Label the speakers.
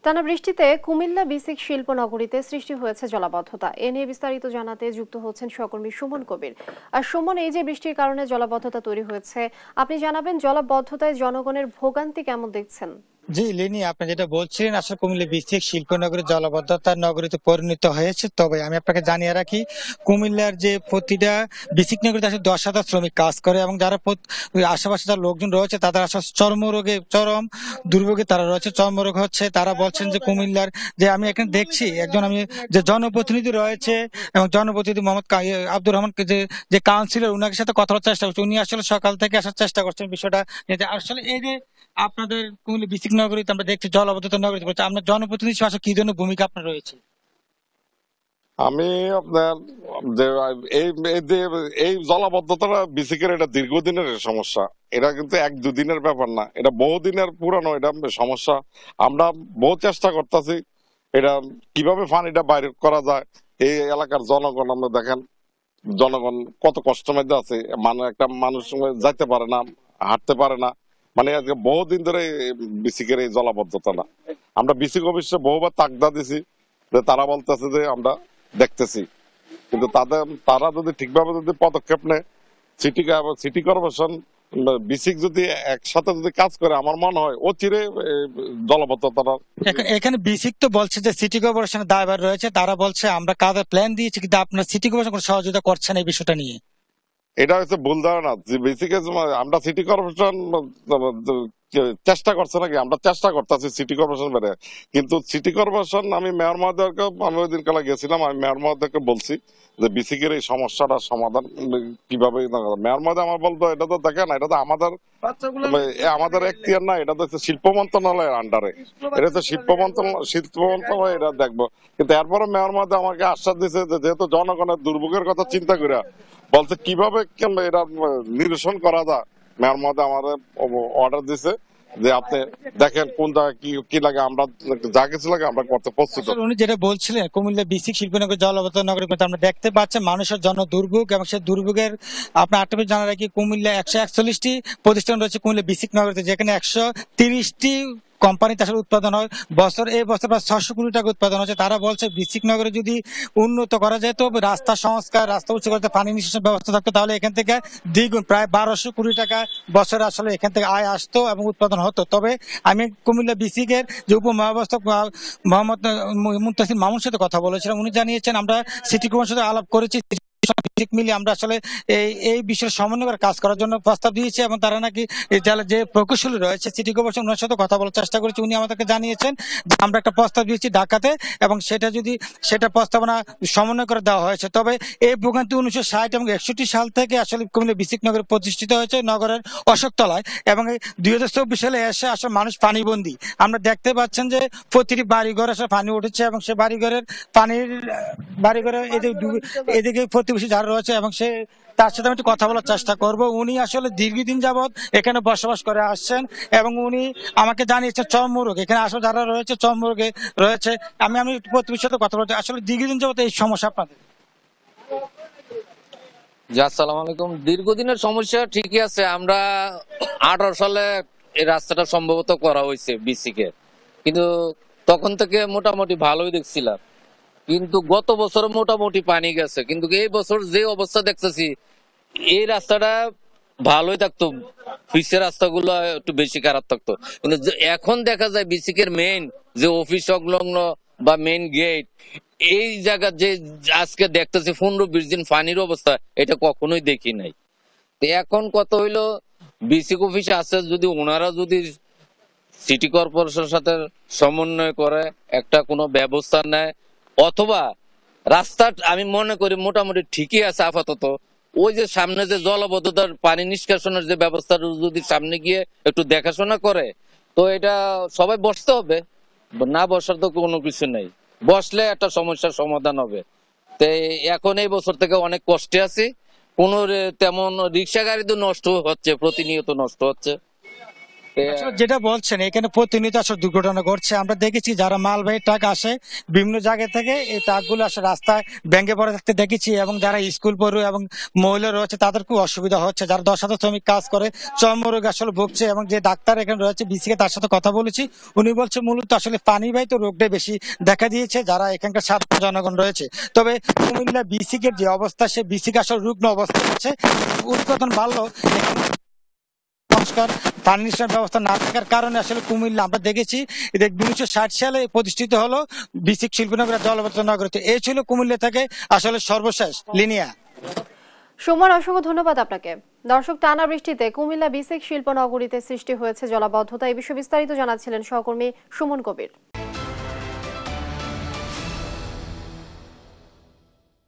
Speaker 1: টানা বৃষ্টিতে কুমিল্লা বিসিক শিল্পনগরীতে সৃষ্টি হয়েছে জলাবদ্ধতা। এ নিয়ে বিস্তারিত জানাতে যুক্ত হচ্ছেন সহকর্মী সুমন কবির। আর সুমন, এই যে বৃষ্টির কারণে জলাবদ্ধতা তৈরি হয়েছে, আপনি জানাবেন জলাবদ্ধতায় জনগণের ভোগান্তি কেমন দেখছেন?
Speaker 2: জি লিনি, আপনি যেটা বলছিলেন আসলে কুমিল্লা বিসিক শিল্পনগরী জলাবদ্ধতার নগরীতে পরিণত হয়েছে। তবে আমি আপনাকে জানিয়ে রাখি, কুমিল্লার যে প্রতিটা বিসিক নগরীতে আসলে 10,000 শ্রমিক কাজ করে এবং যারা ওই আশেপাশে যারা লোকজন রয়েছে তাদের আসলে চরম দুর্ভোগে তারা রয়েছে। চর্মরোগ হচ্ছে, তারা বলছেন যে কুমিল্লার যে আমি এখানে দেখছি একজন আমি যে জনপ্রতিনিধি রয়েছে এবং জনপ্রতিনিধি মোহাম্মদ আব্দুর রহমান যে যে কাউন্সিলর, উনার সাথে কথা বলার চেষ্টা করছে। উনি আসলে সকাল থেকে আসার চেষ্টা করছেন বিষয়টা নিয়ে। আসলে এই যে আপনাদের কুমিল্লা বিসিক নগরীতে আমরা দেখছি জলাবদ্ধতা নগরীতে পড়ছে, আপনার জনপ্রতিনিধি হিসেবে আসলে কি ধরনের ভূমিকা আপনার রয়েছে?
Speaker 3: আমি আপনার যে এই এই যে এই জলাবদ্ধতাটা বিসিকের এটা দীর্ঘদিনের সমস্যা। এটা কিন্তু এক দুদিনের ব্যাপার না, এটা বহুদিনের পুরানো এটা সমস্যা। আমরা বহু চেষ্টা করতেছি এটা কিভাবে পানিটা বাইর করা যায়। এই এলাকার জনগণ আমরা দেখেন, জনগণ কত কষ্টের মধ্যে আছে। মানে একটা মানুষ যাইতে পারে না, হাঁটতে পারে না। মানে আজকে বহুদিন ধরে বিসিকের এই জলাবদ্ধতা না। আমরা বিসিক অফিসে বহুবার তাগদা দিছি, যে তারা বলতেছে যে আমরা দেখতেছি, কিন্তু তারা যদি ঠিকভাবে যদি পদক্ষেপ নেয়, সিটি কর্পোরেশন বিসিক যদি একসাথে যদি কাজ করে, আমার মনে হয় অচিরে জলাবদ্ধতাটা।
Speaker 2: এখানে বিসিক তো বলছে যে সিটি কর্পোরেশনের দায়ভার রয়েছে, তারা বলছে আমরা কাজের প্ল্যান দিয়েছি কিন্তু আপনার সিটি কর্পোরেশন কোনো সহযোগিতা করছে না এই বিষয়টা নিয়ে।
Speaker 3: এটা হচ্ছে ভুল ধারণা। বেসিকে আমরা সিটি কর্পোরেশন চেষ্টা করছে নাকি, আমরা চেষ্টা করতেছি সিটি কর্পোরেশন বেড়ে। কিন্তু সিটি কর্পোরেশন, আমি মেয়র মহোদয়কে, আমি ওই দিন কালে গেছিলাম, আমি মেয়র মহোদয়কে বলছি যে বিসিকের এই সমস্যাটার সমাধান কিভাবে। মেয়র মহোদয় আমার বলতো, এটা তো দেখেন, এটা তো আমাদের এখতিয়ার না, এটা তো হচ্ছে শিল্প মন্ত্রণালয়ের আন্ডারে, এটা হচ্ছে শিল্প মন্ত্রণালয় এটা দেখবো। কিন্তু এরপরে মেয়র মহোদয় আমাকে আশ্বাস দিচ্ছে যে যেহেতু জনগণের দুর্ভোগের কথা চিন্তা করে বলছে কিভাবে এটা নিরসন করা যায়। মেয়র মহোদয় আমাদের অর্ডার দিছে যে আপনি দেখেন কোন জায়গায় কি কি লাগে, আমরা যা কিছু লাগে আমরা করতে প্রস্তুত।
Speaker 2: আসলে উনি যেটা বলছিলেন কুমিল্লা বিসিক শিল্পনগর জলাবদ্ধতা নগরী কিন্তু আমরা দেখতে পাচ্ছি মানুষের জন্য দুর্ভোগ এবং সেই দুর্ভোগের আপনার আটটা জানা রাখি কুমিল্লা 141টি প্রতিষ্ঠান রয়েছে কুমিল্লা বিসিক নগরীতে, যেখানে 130টি কোম্পানিতে আসলে উৎপাদন হয়। এই বছর প্রায় 600 কোটি টাকা উৎপাদন হচ্ছে। তারা বলছে বিসিক নগরে যদি উন্নত করা যায়, তো রাস্তা সংস্কার, রাস্তা উঁচু করতে পানি নিষ্কাশন ব্যবস্থা থাকতো, তাহলে এখান থেকে দ্বিগুণ প্রায় 1200 কোটি টাকা বছরে আসলে এখান থেকে আয় আসতো এবং উৎপাদন হতো। তবে আমি কুমিল্লা বিসিক এর যে উপমহাব্যবস্থাপক মোহাম্মদ মুনতাসির মামুনের সাথে কথা বলেছিলাম। উনি জানিয়েছেন আমরা সিটি কর্পোরেশনের সাথে আলাপ করেছি, মিলিয়ে আমরা আসলে এই বিষয়ে সমন্বয় করে কাজ করার জন্য প্রস্তাব দিয়েছি এবং তারা নাকি যে প্রকৌশলী রয়েছে সিটি কর্পোরেশন, ওনার সাথে কথা বলার চেষ্টা করেছি। উনি আমাদেরকে জানিয়েছেন যে আমরা একটা প্রস্তাব দিয়েছি ঢাকাতে এবং সেটা প্রস্তাবনা সমন্বয় করে দেওয়া হয়েছে। তবে এই ভোগান্তি 1960 এবং 61 সাল থেকে আসলে কুমিল্লা বিসিক নগরে প্রতিষ্ঠিত হয়েছে নগরের অশোকতলায়, এবং 2024 সালে এসে আসলে মানুষ পানিবন্দী। আমরা দেখতে পাচ্ছেন যে প্রতিটি বাড়িঘর আসলে পানি উঠেছে এবং সে বাড়িঘরে এদিকে প্রতিবেশী যারা রয়েছে এবং তার সাথে আমি একটু কথা বলার চেষ্টা করব। উনি আসলে দীর্ঘদিন যাবৎ এখানে বসবাস করে আসছেন এবং উনি আমাকে জানিয়েছেন চর্মরোগ, এখানে আসলে যারা রয়েছে চর্মরোগে রয়েছে। আমি প্রতিবেশীর সাথে কথা বলতে, আসলে দীর্ঘদিন যাবৎ এই সমস্যা আপনাদের?
Speaker 4: জি, আসসালামু আলাইকুম। দীর্ঘদিনের সমস্যা ঠিকই আছে। আমরা 18 সালে এই রাস্তাটা সম্ভবত করা হয়েছে বিসিকে, কিন্তু তখন থেকে মোটামুটি ভালোই দেখছিলাম। কিন্তু গত বছর মোটামুটি পানি গেছে, কিন্তু এই বছর যে অবস্থা দেখতেছি এই রাস্তাটা ভালোই থাকতো, পিচের রাস্তাগুলো একটু বেশি খারাপ থাকতো। কিন্তু এখন দেখা যায় বিসিকের মেইন যে অফিস সংলগ্ন বা মেইন গেট, এই জায়গা যে আজকে দেখতেছি 15-20 দিন পানির অবস্থা, এটা কখনোই দেখি নাই। তো এখন কত হইলো, বিসিক অফিস আছে, যদি ওনারা যদি সিটি কর্পোরেশনের সাথে সমন্বয় করে একটা কোনো ব্যবস্থা নেয়, অথবা রাস্তা আমি মনে করি মোটামুটি ঠিকই আছে আপাতত। ওই যে সামনে যে জলাবদ্ধতার পানি নিষ্কাশনের যে ব্যবস্থা যদি সামনে গিয়ে একটু দেখাশোনা করে, তো এটা সবাই বসতে হবে। না বসার তো কোনো কিছু নেই, বসলে একটা সমস্যার সমাধান হবে। তো এখন এই বছর থেকে অনেক কষ্টে আছি। তেমন রিক্সা গাড়ি তো নষ্ট হচ্ছে, প্রতিনিয়ত নষ্ট হচ্ছে।
Speaker 2: আসলে যেটা বলছেন এখানে প্রতিনিয়ত আসলে দুর্ঘটনা ঘটছে। আমরা দেখেছি যারা মালবাহী ট্রাক আসে বিভিন্ন জায়গা থেকে, এই ট্রাকগুলো আসলে রাস্তায় ভেঙে পড়ে থাকতে দেখেছি, এবং যারা স্কুল পড়ুয়া এবং মহিলা রয়েছে তাদের খুব অসুবিধা হচ্ছে। যারা 10,000 শ্রমিক কাজ করে চর্মরোগ আসলে ভুগছে, এবং যে ডাক্তার এখানে রয়েছে বিসিকে তার সাথে কথা বলেছি, উনি বলছে মূলত আসলে পানিবাহিত রোগটাই বেশি দেখা দিয়েছে যারা এখানকার সাধারণ জনগণ রয়েছে। তবে কুমিল্লা বিসিকের যে অবস্থা, সে বিসিকে আসলে রুগ্ন অবস্থা আছে। উৎপাদন বাড়লো, সংস্কার ফার্নিচার ব্যবস্থা না থাকার কারণে আসলে কুমিল্লা আমরা দেখেছি 1960 সালে প্রতিষ্ঠিত হলো বিসিক শিল্পনগর জলবদ্ধ নগর। তো এই ছিল কুমিল্লা থেকে আসলে সর্বশেষ লিনিয়া।
Speaker 1: সুমন, অসংখ্য ধন্যবাদ আপনাকে। দর্শক, টানা বৃষ্টিতে কুমিল্লা বিসিক শিল্পনগরীতে সৃষ্টি হয়েছে জলাবদ্ধতা। এই বিষয়ে বিস্তারিত জানাচ্ছিলেন সহকর্মী সুমন কবির।